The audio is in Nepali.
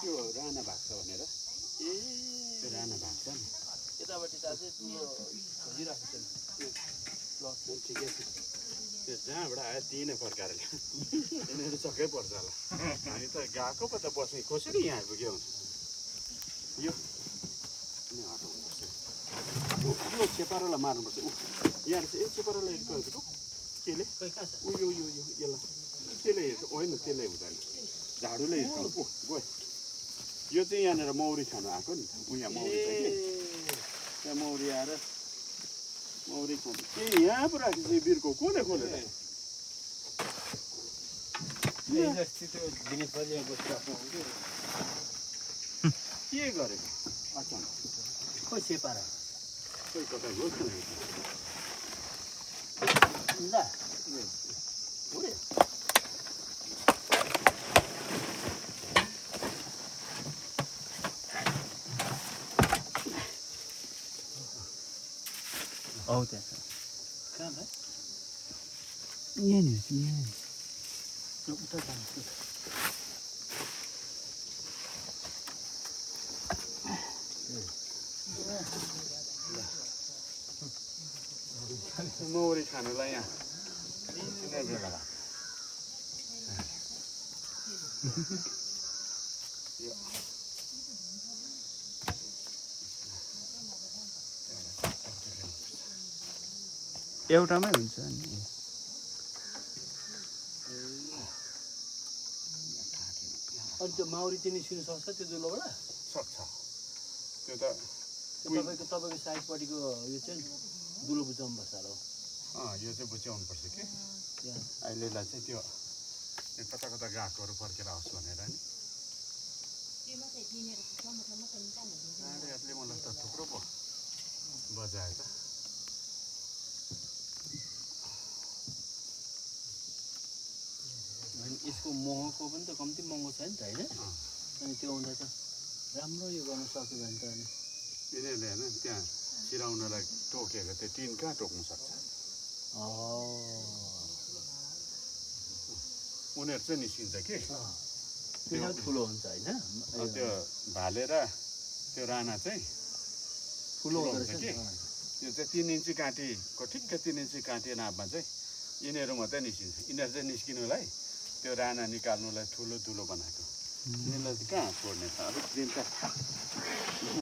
त्यो राना भएको छ भनेर ए त्यो राना भएको छ नि यतापट्टि चाहिँ ठुलो खोजिरहेको छ प्लट ठिकै छ त्यो जहाँबाट आयो त्यही नै फर्काएर यिनीहरू छक्कै पर्छ होला हामी त गएको पो त बस्ने कसरी यहाँ आइपुग्यो यो हटाउनुपर्छ यो छेपारोलाई मार्नुपर्छ यहाँ चाहिँ ए छेपारोलाई हेरेको केले खै कहाँ छ उयो यो यसलाई त्यसले हेर्छ होइन त्यसले हुँदैन झाडुले हेर्छ गयो यो चाहिँ यहाँनिर मौरी खानु आएको नि त यहाँ मौरी छ कि त्यहाँ मौरी आएर मौरी खानु के यहाँ पो राखेको छ बिर्को कसले खोलेर के गरेको अचानक खोइ सेपारा खोइ कता गयो ल उड्यो औ त्यहाँ छ कहाँ भाइ यहाँनिर यहाँ उता जानु मौरी खानुलाई यहाँ किन बेला एउटामै हुन्छ नि अनि त्यो माउरी चाहिँ निस्किनु सक्छ त्यो दुलोबाट सक्छ त्यो त तपाईँको साइडपट्टिको यो चाहिँ दुलो बुझाउनुपर्छ होला यो चाहिँ बुझ्याउनुपर्छ कि त्यहाँ अहिलेलाई चाहिँ त्यो कता कता गएकोहरू फर्केर आओस् भनेर नि आँडेहरूले मलाई त थुप्रो पो बजायो त अनि यसको महँगो पनि त कम्ती महँगो छ नि त होइन अनि त्यो हुँदा त राम्रो यो गर्न सक्यो भने त अनि यिनीहरूले होइन त्यहाँ चिराउनलाई टोकेको त्यो टिन कहाँ टोक्नु सक्छ उनीहरू चाहिँ निस्किन्छ कि त्यो ठुलो हुन्छ होइन त्यो भाले र त्यो राना चाहिँ ठुलो हुँदो हुन्छ रहेछ कि यो चाहिँ 3 इन्ची काँटीको ठिक्क 3 इन्ची काँटी नापमा चाहिँ यिनीहरू मात्रै निस्किन्छ यिनीहरू चाहिँ निस्किनुलाई त्यो राना निकाल्नुलाई ठुलो दुलो बनाएको यिनीहरूलाई चाहिँ कहाँ छोड्ने त अलिक दिन त